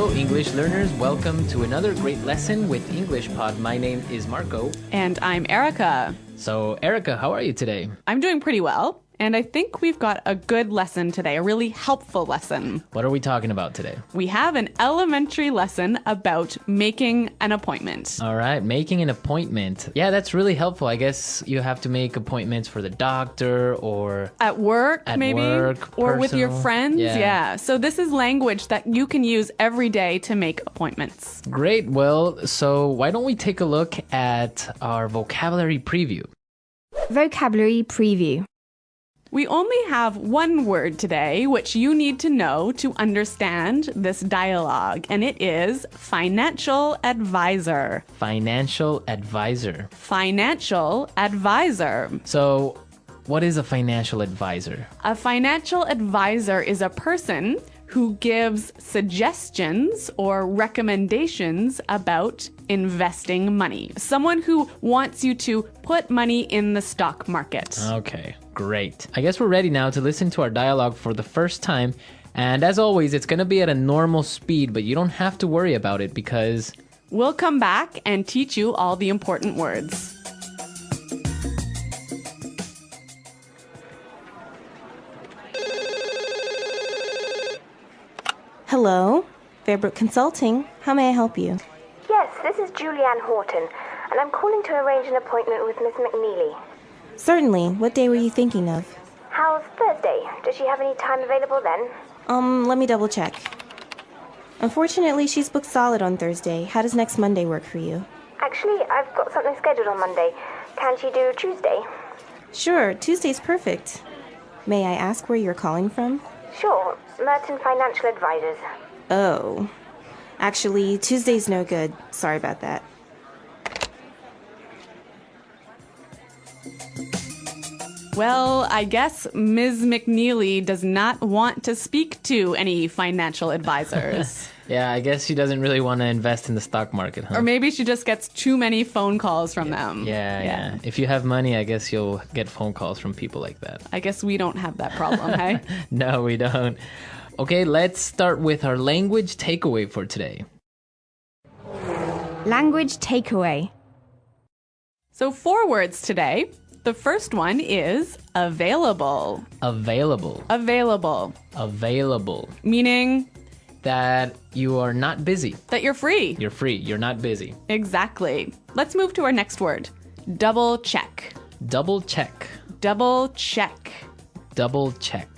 Hello, English learners. Welcome to another great lesson with EnglishPod. My name is Marco. And I'm Erica. So, Erica, how are you today? I'm doing pretty well. And I think we've got a good lesson today, a really helpful lesson. What are we talking about today? We have an elementary lesson about making an appointment. All right, making an appointment. Yeah, that's really helpful. I guess you have to make appointments for the doctor or... At work, maybe? Or with your personal. friends. Yeah. So this is language that you can use every day to make appointments. Great. Well, so why don't we take a look at our vocabulary preview? Vocabulary preview. We only have one word today, which you need to know to understand this dialogue, and it is financial advisor. Financial advisor. Financial advisor. So, what is a financial advisor? A financial advisor is a person who gives suggestions or recommendations about investing money. Someone who wants you to put money in the stock market. Okay, great. I guess we're ready now to listen to our dialogue for the first time. And as always, it's going to be at a normal speed, but you don't have to worry about it because... We'll come back and teach you all the important words. Hello, Fairbrook Consulting. How may I help you? Yes, this is Julianne Horton, and I'm calling to arrange an appointment with Miss McNeely. Certainly. What day were you thinking of? How's Thursday? Does she have any time available then? Let me double check. Unfortunately, she's booked solid on Thursday. How does next Monday work for you? Actually, I've got something scheduled on Monday. Can she do Tuesday? Sure, Tuesday's perfect. May I ask where you're calling from? Sure, Merton Financial Advisors. Oh. Actually, Tuesday's no good. Sorry about that. Well, I guess Ms. McNeely does not want to speak to any financial advisors. Yeah, I guess she doesn't really want to invest in the stock market, huh? Or maybe she just gets too many phone calls from them. Yeah. If you have money, I guess you'll get phone calls from people like that. I guess we don't have that problem, hey? No, we don't. Okay, let's start with our language takeaway for today. Language takeaway. So 4 words today. The first one is available. Available. Available. Available. Meaning That you are not busy. that you're free. You're free. You're not busy. Exactly. Let's move to our next word. Double check. Double check. Double check. Double check.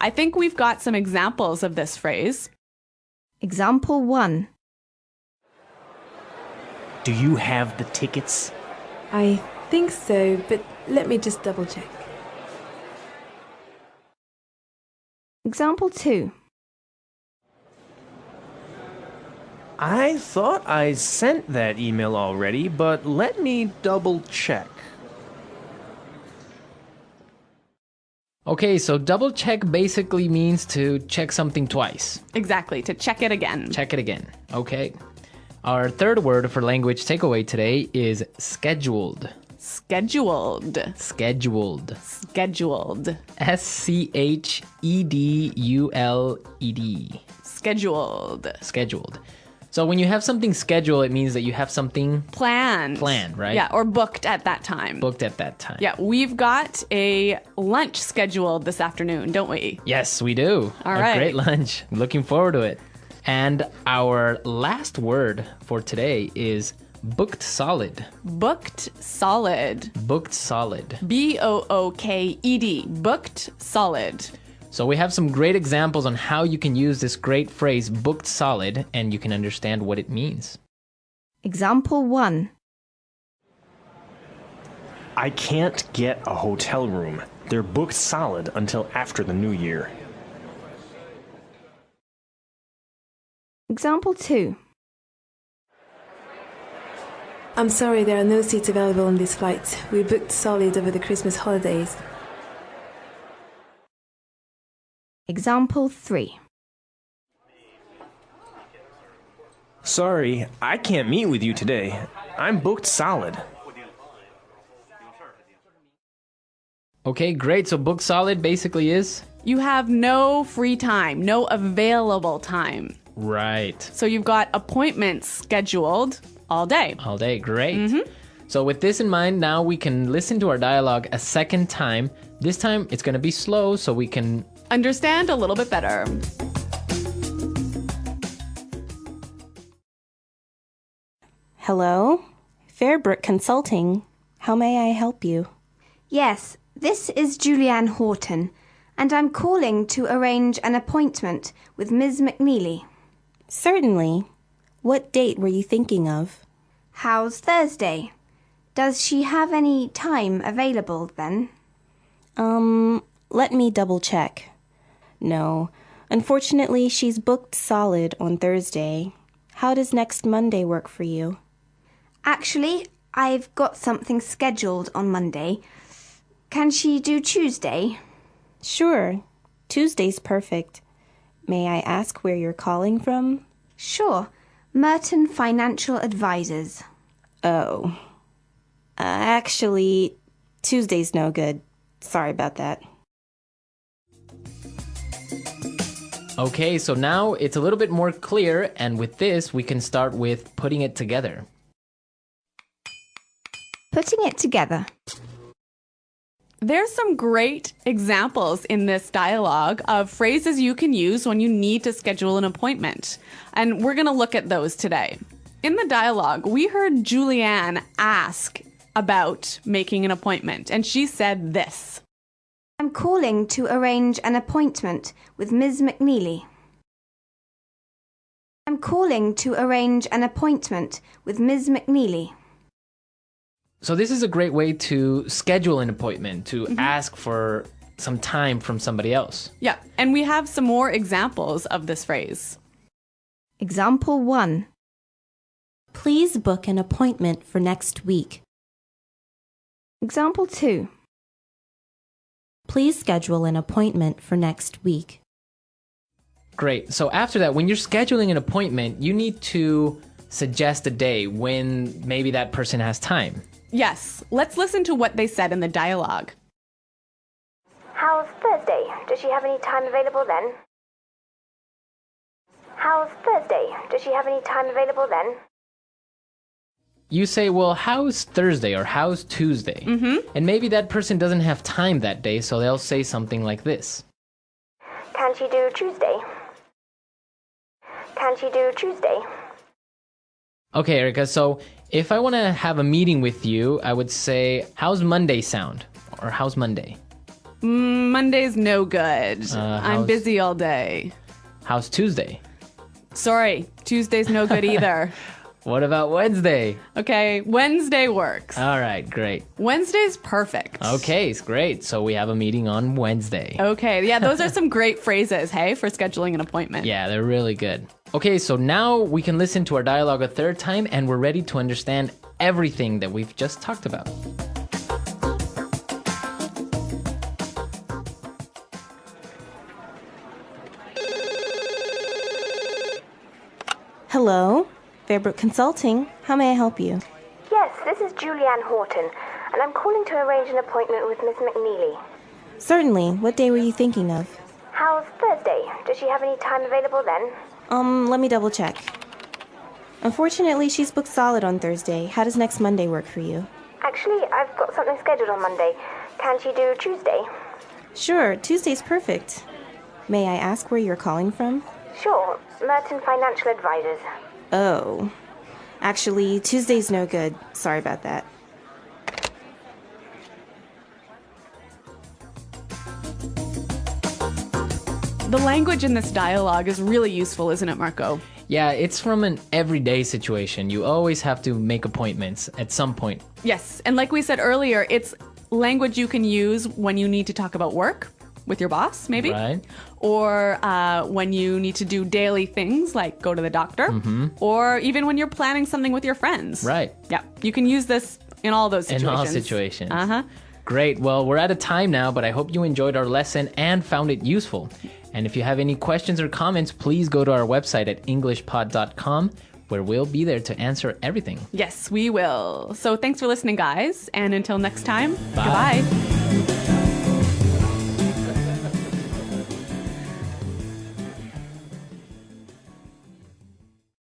I think we've got some examples of this phrase. Example 1. Do you have the tickets? I think so, but let me just double check. Example 2. I thought I sent that email already, but let me double check. Okay, so double check basically means to check something twice. Exactly, to check it again. Check it again. Okay. Our third word for language takeaway today is scheduled. Scheduled. Scheduled. Scheduled. scheduled. Scheduled. Scheduled. So when you have something scheduled, it means that you have something Planned. planned, right? Yeah, or booked at that time. Booked at that time. Yeah, we've got a lunch scheduled this afternoon, don't we? Yes, we do. All A right. great lunch. Looking forward to it. And our last word for today is booked solid. Booked solid. Booked solid. B-O-O-K-E-D. Booked solid. So we have some great examples on how you can use this great phrase booked solid and you can understand what it means. Example 1. I can't get a hotel room. They're booked solid until after the new year. Example 2. I'm sorry, there are no seats available on this flight. We booked solid over the Christmas holidays. Example 3. Sorry, I can't meet with you today. I'm booked solid. Okay, great. So booked solid basically is? You have no free time, no available time. Right. So you've got appointments scheduled all day. All day. Great. So with this in mind, now we can listen to our dialogue a second time. This time it's going to be slow so we can Understand a little bit better. Hello? Fairbrook Consulting. How may I help you? Yes, this is Julianne Horton, and I'm calling to arrange an appointment with Ms. McNeely. Certainly. What date were you thinking of? How's Thursday? Does she have any time available then? Let me double check. No, unfortunately, she's booked solid on Thursday. How does next Monday work for you? Actually, I've got something scheduled on Monday. Can she do Tuesday? Sure. Tuesday's perfect. May I ask where you're calling from? Sure. Merton Financial Advisors. Oh. Actually, Tuesday's no good. Sorry about that. Okay, so now it's a little bit more clear, and with this, we can start with putting it together. Putting it together. There's some great examples in this dialogue of phrases you can use when you need to schedule an appointment. And we're going to look at those today. In the dialogue, we heard Julianne ask about making an appointment, and she said this. I'm calling to arrange an appointment with Ms. McNeely. I'm calling to arrange an appointment with Ms. McNeely. So this is a great way to schedule an appointment, to ask for some time from somebody else. Yeah, and we have some more examples of this phrase. Example 1. Please book an appointment for next week. Example 2. Please schedule an appointment for next week. Great. So after that, when you're scheduling an appointment, you need to suggest a day when maybe that person has time. Yes, let's listen to what they said in the dialogue. How's Thursday? Does she have any time available then? How's Thursday? Does she have any time available then? You say, well, how's Thursday or how's Tuesday? And maybe that person doesn't have time that day, so they'll say something like this. Can she do Tuesday? Can she do Tuesday? Okay, Erica, so if I want to have a meeting with you, I would say, how's Monday sound? Or how's Monday? Monday's no good. I'm busy all day. How's Tuesday? Sorry, Tuesday's no good either. What about Wednesday? Okay, Wednesday works. All right, great. Wednesday's perfect. Okay, it's great. So we have a meeting on Wednesday. Okay, yeah, those are some great phrases, hey, for scheduling an appointment. Yeah, they're really good. Okay, so now we can listen to our dialogue a third time and we're ready to understand everything that we've just talked about. Hello? Fairbrook Consulting. How may I help you? Yes, this is Julianne Horton, and I'm calling to arrange an appointment with Miss McNeely. Certainly. What day were you thinking of? How's Thursday? Does she have any time available then? Let me double check. Unfortunately, she's booked solid on Thursday. How does next Monday work for you? Actually, I've got something scheduled on Monday. Can she do Tuesday? Sure, Tuesday's perfect. May I ask where you're calling from? Sure, Merton Financial Advisors. Oh. Actually, Tuesday's no good. Sorry about that. The language in this dialogue is really useful, isn't it, Marco? Yeah, it's from an everyday situation. You always have to make appointments at some point. Yes, and like we said earlier, it's language you can use when you need to talk about work with your boss, maybe. Right. Or when you need to do daily things like go to the doctor. Or even when you're planning something with your friends. Right. Yeah, you can use this in all those situations. In all situations. Uh-huh. Great. Well, we're out of time now, but I hope you enjoyed our lesson and found it useful. And if you have any questions or comments, please go to our website at EnglishPod365.com, where we'll be there to answer everything. Yes, we will. So thanks for listening, guys. And until next time, Bye. goodbye.